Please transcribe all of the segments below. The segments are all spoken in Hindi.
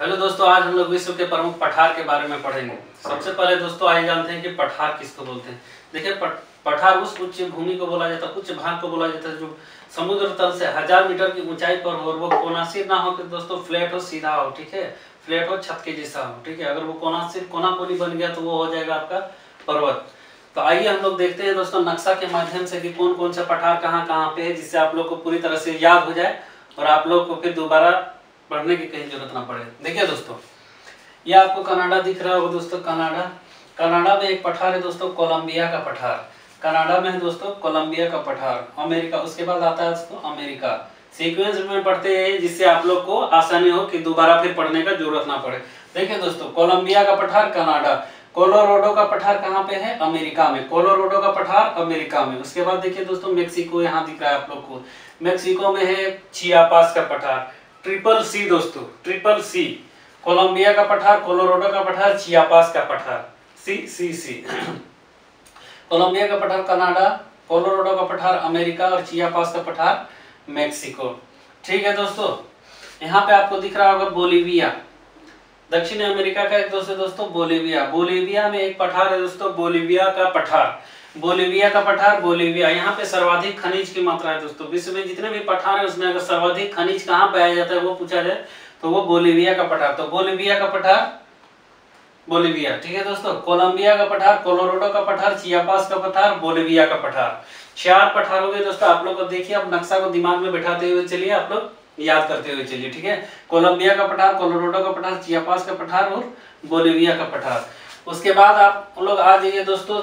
हेलो दोस्तों, आज हम लोग विश्व के प्रमुख पठार के बारे में पढ़ेंगे। सबसे पहले दोस्तों आइए जानते हैं कि पठार किसको बोलते हैं। देखिए, पठार उस उच्च भूमि को बोला जाता है, उच्च भाग को बोला जाता है जो समुद्र तल से 1000 मीटर की ऊंचाई पर हो और वो कोनासिर ना हो कि दोस्तों फ्लैट हो, सीधा हो। ठीक है, फ्लैट हो, छत के जैसा हो। ठीक है, अगर वो कोनासिर कोनाकोनी बन गया तो वो हो जाएगा आपका पर्वत। तो आइए हम लोग देखते हैं दोस्तों नक्शा के माध्यम से कि कौन कौन सा पठार कहाँ कहाँ पे है, जिससे आप लोग को पूरी तरह से याद हो जाए और आप लोग को फिर दोबारा पढ़ने की कहीं जरूरत ना पड़े। देखिए दोस्तों, ये आपको कनाडा दिख रहा होगा दोस्तों। कनाडा में एक पठार है दोस्तों, कोलंबिया का पठार। कनाडा में है दोस्तों कोलंबिया का पठार। अमेरिका, उसके बाद आता है दोस्तों अमेरिका। सीक्वेंस में पढ़ते हैं जिससे आप लोग को आसानी हो कि दोबारा फिर पढ़ने का जरूरत ना पड़े। देखिए दोस्तों, कोलंबिया का पठार कनाडा। कोलोराडो का पठार कहाँ पे है? अमेरिका में। कोलोराडो का पठार अमेरिका में। उसके बाद देखिए दोस्तों मेक्सिको यहाँ दिख रहा है आप लोग को। मेक्सिको में है चियापास का पठार। ट्रिपल सी दोस्तों, ट्रिपल सी। कोलंबिया का पठार, कोलोराडो का पठार, चियापास का पठार, सी। कोलंबिया का पठार कनाडा, कोलोराडो का पठार अमेरिका और चियापास का पठार मेक्सिको। ठीक है दोस्तों, यहाँ पे आपको दिख रहा होगा बोलिविया। दक्षिण अमेरिका का एक दोस्तों बोलिविया। बोलिविया में एक पठार है दोस्तों, बोलिविया का पठार। बोलिविया का पठार, बोलिविया। यहाँ पे सर्वाधिक खनिज की मात्रा है दोस्तों। विश्व में जितने भी पठार है उसमें अगर सर्वाधिक खनिज कहाँ पाया जाता है वो पूछा जाए तो वो बोलिविया का पठार। तो बोलिविया का पठार बोलिविया। ठीक है दोस्तों, कोलंबिया का पठार, कोलोराडो का पठार, चियापास का पठार, बोलिविया का पठार। 4 पठार हो गए दोस्तों। आप लोग को देखिए, अब नक्शा को दिमाग में बैठाते हुए चलिए, आप लोग याद करते हुए चलिए। ठीक है, कोलंबिया का पठार, कोलोराडो का पठार, चियापास का पठार और बोलिविया का पठार। उसके बाद आप लोग आ जाइए दोस्तों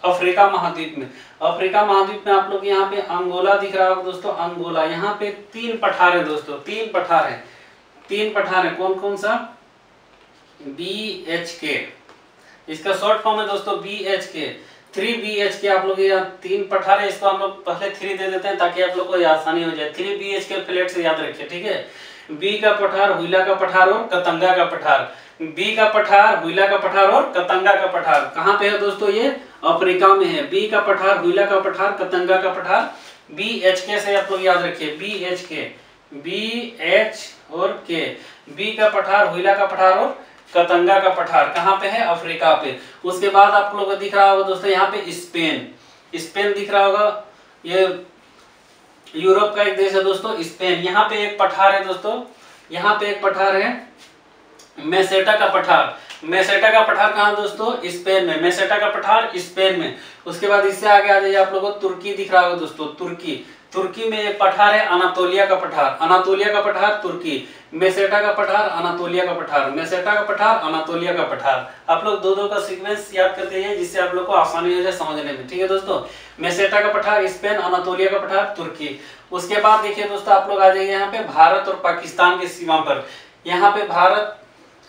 अफ्रीका महाद्वीप में। अफ्रीका महाद्वीप में आप लोग यहाँ पे अंगोला दिख रहा होगा दोस्तों, अंगोला। यहाँ पे 3 पठार है दोस्तों, 3 पठार है। 3 पठार है, कौन कौन सा? BHK, इसका शॉर्ट फॉर्म है दोस्तों BHK। 3 BHK आप लोग, यहाँ 3 पठार है, इसको हम लोग पहले 3 दे देते हैं ताकि आप लोग को आसानी हो जाए। 3 BHK फ्लैट से याद रखिए। ठीक है, बी का पठार, हुइला का पठार और कतंगा का पठार। बी का पठार, हुइला का पठार और कतंगा का पठार कहाँ पे है दोस्तों? ये अफ्रीका में है। बी का पठार, हुइला का पठार, कतंगा का पठार। BHK से आप लोग याद रखिए, BHK, BH और K। बी का पठार, हुइला का पठार और कतंगा का पठार कहाँ पे है? अफ्रीका पे। उसके बाद आप लोगों को दिख रहा होगा दोस्तों यहाँ पे स्पेन दिख रहा होगा। ये यूरोप का एक देश है दोस्तों, स्पेन। यहाँ पे एक पठार है दोस्तों, यहाँ पे एक पठार है मेसेटा का पठार। मेसेटा का पठार कहाँ दोस्तों? स्पेन में। मेसेटा का पठार स्पेन में। उसके बाद इससे आगे आ जाइए, आप लोगों को तुर्की दिख रहा होगा दोस्तों, तुर्की में एक पठार है अनातोलिया का पठार। अनातोलिया का पठार तुर्की। मेसेटा का पठार, अनातोलिया का पठार, मेसेटा का पठार, अनातोलिया का पठार। आप लोग दो का सीक्वेंस याद करते हैं जिससे आप लोग को आसानी हो जाए समझने में। ठीक है दोस्तों, मेसेटा का पठार स्पेन, अनातोलिया का पठार तुर्की। उसके बाद देखिए दोस्तों, आप लोग आ जाइए यहाँ पे भारत और पाकिस्तान की सीमा पर। यहाँ पे भारत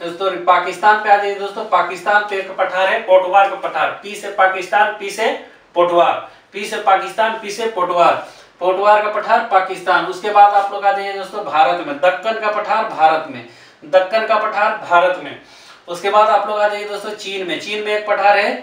दोस्तों, पाकिस्तान पे आ जाइए दोस्तों। पाकिस्तान पे एक पठार है पोटवार का पठार। पी से पाकिस्तान, पी से पोटवार, पी से पाकिस्तान, पी से पोटवार, पोटवार का पठार पाकिस्तान। उसके बाद आप लोग आ जाइए दोस्तों भारत में, दक्कन का पठार भारत में, दक्कन का पठार भारत में। उसके बाद आप लोग आ जाइए दोस्तों चीन में। चीन में एक पठार है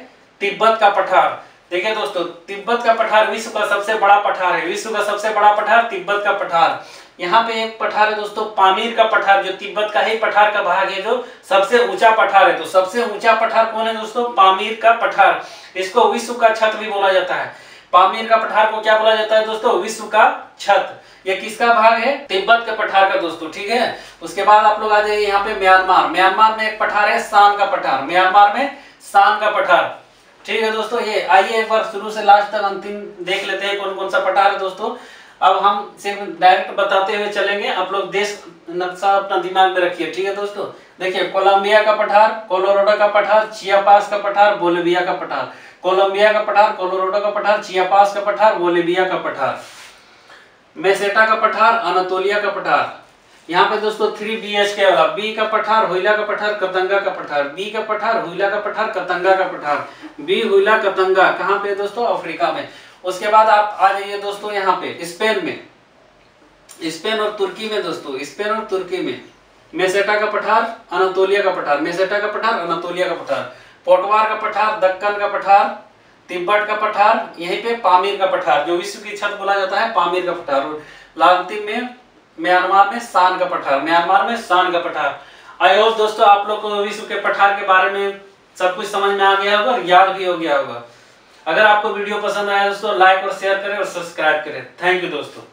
तिब्बत का पठार। देखिए दोस्तों, तिब्बत का पठार विश्व का सबसे बड़ा पठार है। विश्व का सबसे बड़ा पठार तिब्बत का पठार। यहाँ पे एक पठार है दोस्तों पामीर का पठार, जो तिब्बत का ही पठार का भाग है, जो सबसे ऊंचा पठार है। तो सबसे ऊंचा पठार कौन है दोस्तों? पामीर का पठार। इसको विश्व का छत भी बोला जाता है। पामीर का पठार को क्या बोला जाता है दोस्तों? विश्व का छत। ये किसका भाग है? तिब्बत के पठार का दोस्तों। ठीक है, उसके बाद आप लोग आ जाइए यहाँ पे म्यांमार। म्यांमार में एक पठार है शान का पठार। म्यांमार में शान का पठार। ठीक है दोस्तों, ये आइए एक बार शुरू से लास्ट तक अंतिम देख लेते हैं कौन कौन सा पठार है दोस्तों। अब हम सिर्फ डायरेक्ट बताते हुए चलेंगे, आप लोग देश नक्शा अपना दिमाग में रखिए। ठीक है दोस्तों, देखिए कोलंबिया का पठार, कोलोराडो का पठार, चियापास का पठार, बोलिविया का पठार। कोलंबिया का पठार, कोलोराडो का पठार, चियापास का पठार, बोलिविया का पठार, मेसेटा का पठार, अनातोलिया का पठार। यहाँ पे दोस्तों 3 BHK वाला। बी का पठार, हुइला का पठार, कतंगा का पठार। बी का पठार, हुइला का पठार, कतंगा का पठार। बी, हुइला, कतंगा कहाँ पे दोस्तों? अफ्रीका में। उसके बाद आप आ जाइए दोस्तों यहाँ पे स्पेन में, स्पेन और तुर्की में दोस्तों, स्पेन और तुर्की में मेसेटा का पठार, अनातोलिया का पठार, मेसेटा का पठार, अनातोलिया का पठार, पोटवार का पठार, दक्कन का पठार, तिब्बत का पठार, यहीं पे पामीर का पठार, जो विश्व की छत बोला जाता है, पामीर का पठार। और अंतिम में म्यांमार में शान का पठार, म्यांमार में शान का पठार। आई होप दोस्तों आप लोग को विश्व के पठार के बारे में सब कुछ समझ में आ गया होगा और याद भी हो गया होगा। अगर आपको वीडियो पसंद आया दोस्तों लाइक और शेयर करें और सब्सक्राइब करें। थैंक यू दोस्तों।